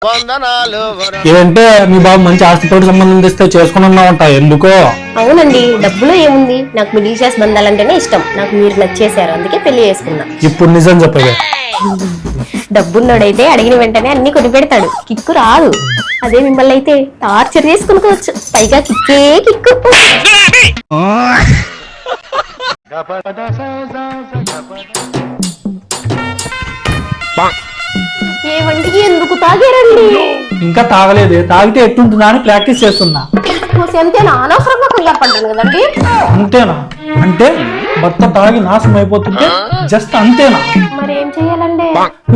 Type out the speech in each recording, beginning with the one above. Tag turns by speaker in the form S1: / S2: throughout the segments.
S1: ఏంటే మీ బాబు మంచి ఆస్తితోటి సంబంధం తెస్తే చేసుకున్నా ఉంటా ఎందుకో.
S2: అవునండి, డబ్బులో ఏముంది, నాకు మిడిల్ క్లాస్ బంధాలంటేనే ఇష్టం. నాకు మీరు నచ్చేశారు, అందుకే పెళ్లి చేసుకున్నా.
S1: ఇప్పుడు నిజం చెప్పవే.
S2: డబ్బున్నోడైతే అడిగిన వెంటనే అన్ని కొని పెడతాడు, కిక్కు రాదు. అదే మిమ్మల్ని అయితే టార్చర్ చేసుకునుకోవచ్చు, పైగా కిక్కే కిక్కు. ఏమండి, ఎందుకు తాగారండి?
S1: ఇంకా తాగలేదే, తాగితే ఎట్టుంటుందా అని ప్రాక్టీస్ చేస్తున్నా.
S2: అంతేనా? అనవసరంగా కంగారు పడ్డాను కదండి.
S1: అంతేనా అంటే భర్త తాగి నాశనం అయిపోతుంటే జస్ట్ అంతేనా?
S2: మరి ఏం చెయ్యాలండి?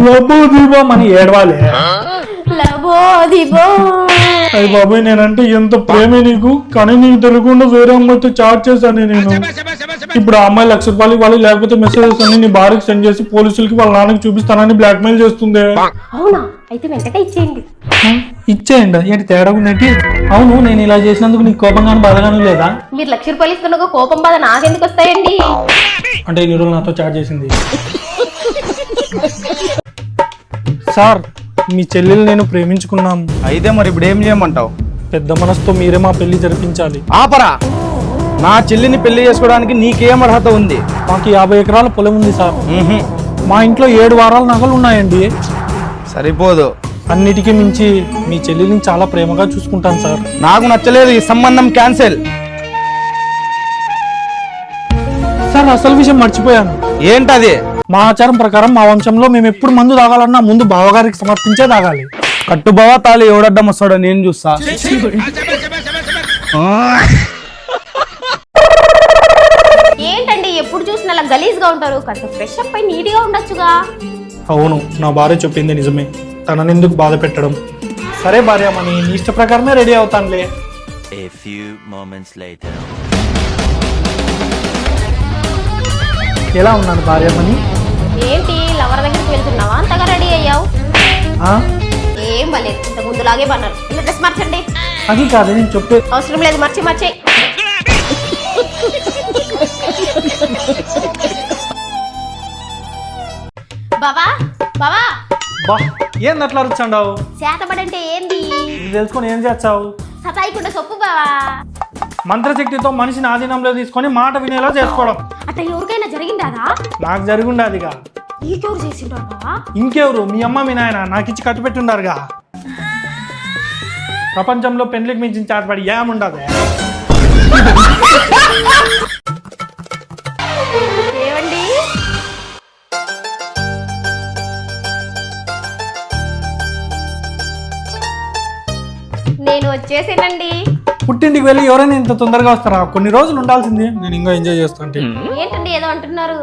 S1: లబో దిబో అని ఏడవాలి.
S2: లబో దిబో.
S1: అయ్య బాబాయ్, నేనంటే ఎంత ప్రేమే నీకు, కానీ నీకు తెలియకుండా వేరే అమ్మాయితో చాట్ చేశాను నేను. ఇప్పుడు ఆ అమ్మాయి ₹1,00,000 ఇవ్వాలి, లేకపోతే మెసేజెస్ అన్ని నీ భార్యకి సెండ్ చేసి పోలీసులకి వాళ్ళ నాన్నకి చూపిస్తానని బ్లాక్ మెయిల్ చేస్తుంది.
S2: అవునా? అయితే వెంటనే ఇచ్చేయండి.
S1: ఇచ్చేయండి, ఏంటి తేడా ఉందేంటి? అవును, నేను ఇలా చేసినందుకు నీకు కోపంగాను బాధగాను లేదా?
S2: మీరు ₹1,00,000 ఇస్తున్న కోపం బాధ నాకెందుకు వస్తాయండి?
S1: అంటే ఈ రోజు నాతో చాట్ చేసింది. సార్, మీ చెల్లెలు నేను ప్రేమించుకున్నాం.
S3: అయితే మరి ఇప్పుడు ఏం చేయమంటావు?
S1: పెద్ద మనసుతో మీరే మా పెళ్లి జరిపించాలి.
S3: ఆపరా, నా చెల్లిని పెళ్లి చేసుకోవడానికి నీకేం అర్హత ఉంది?
S1: మాకు 50 ఎకరాల పొలం ఉంది సార్. మా ఇంట్లో 7 వారాల నగలు ఉన్నాయండి.
S3: సరిపోదు.
S1: అన్నిటికీ మించి మీ చెల్లెల్ని చాలా ప్రేమగా చూసుకుంటాను సార్.
S3: నాకు నచ్చలేదు, ఈ సంబంధం క్యాన్సిల్.
S1: సార్, అసలు విషయం మర్చిపోయాను.
S3: ఏంటది?
S1: మా ఆచారం ప్రకారం మా వంశంలో మేము ఎప్పుడు మందు తాగాలన్నా ముందు బావగారికి సమర్పించే తాగాలి.
S3: కట్టుబావా తాళి ఎవడడ్డం వస్తాడో నేను చూస్తా.
S2: ఏంటండి ఎప్పుడు చూసినా అలా గలీజ్గా ఉంటారు? కాస్త ఫ్రెష్ అప్ అయి నీట్గా ఉండొచ్చుగా.
S1: అవును, నా భార్య చెప్పింది నిజమే, తనని ఎందుకు బాధ పెట్టడం. సరే భార్యమని, నీ ఇష్ట ప్రకారమే ready అవుతానులే.
S4: A few moments later.
S1: ఎలా ఉన్నాను భార్యమని?
S2: ఏంటి లవర్ దగ్గరికి వెళ్తున్నావా? అంతగా రెడీ అయ్యావు? ఏం బాలేదు, ఇంత ముందులాగే బన్నారు. ఇలా డ్రెస్ మార్చండి.
S1: అది కాదు నేను చెప్పే.
S2: అవసరం లేదు, మార్చే. బావా బావా,
S1: బా, ఏంది అట్లా అరుచాండావు?
S2: చేతబడంటే ఏంది?
S1: ఇది తెలుసుకొని ఏం చేస్తావు?
S2: సతాయికుండా సొప్పు బావా.
S1: మంత్రశక్తితో మనిషిని ఆధీనంలో తీసుకొని మాట వినేలా చేసుకోవడం.
S2: అట్లా ఎవరికైనా జరిగిందా?
S1: నాకు జరిగుండాదిగా.
S2: నీకెవరు చేసింటారు బావా?
S1: ఇంకెవరు? మీ అమ్మ మీ నాయన నాకు ఇచ్చి కట్టుపెట్టుండారుగా. ప్రపంచంలో పెళ్లికి మించిన చాటపడి ఏముండదు.
S2: ఏమండి, నేను వచ్చేసానండి.
S1: పుట్టింటికి వెళ్ళి ఎవరైనా ఇంత తొందరగా వస్తారా? కొన్ని రోజులు ఉండాల్సింది. నేను ఇంకా ఎంజాయ్ చేస్తుంటే.
S2: ఏంటండి ఏదో అంటున్నారు?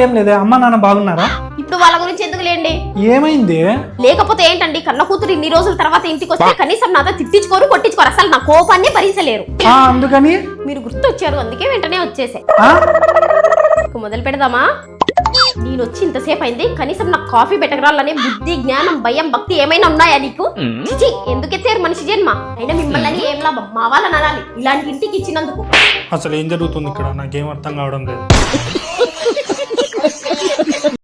S1: ఏం లేదే, అమ్మ నాన్న బాగున్నారా?
S2: ఇప్పుడు వాళ్ళ గురించి ఎందుకు లేండి.
S1: ఏమైంది?
S2: లేకపోతే ఏంటండి, కన్న కూతురు ఇన్ని రోజుల తర్వాత ఇంటికి వస్తే కనీసం నాతో తిట్టించుకోరు, కొట్టించుకోరు, అసలు నా కోపాన్ని భరించలేరు.
S1: అందుకని
S2: మీరు గుర్తొచ్చారు, అందుకే వెంటనే వచ్చేసా. మొదలు పెడదామా? నేను వచ్చి ఇంతసేపు అయింది, కనీసం నాకు కాఫీ పెట్టగరాలనే బుద్ధి, జ్ఞానం, భయం, భక్తి ఏమైనా ఉన్నాయా నీకు? చిచి, ఎందుకు ఎత్తారు మనిషి జన్మ? అయినా మిమ్మల్ని ఏం లాభం, మా వాళ్ళని అనాలి ఇలాంటి ఇంటికి ఇచ్చినందుకు.
S1: అసలు ఏం జరుగుతుంది ఇక్కడ? నాకేం అర్థం కావడం లేదు.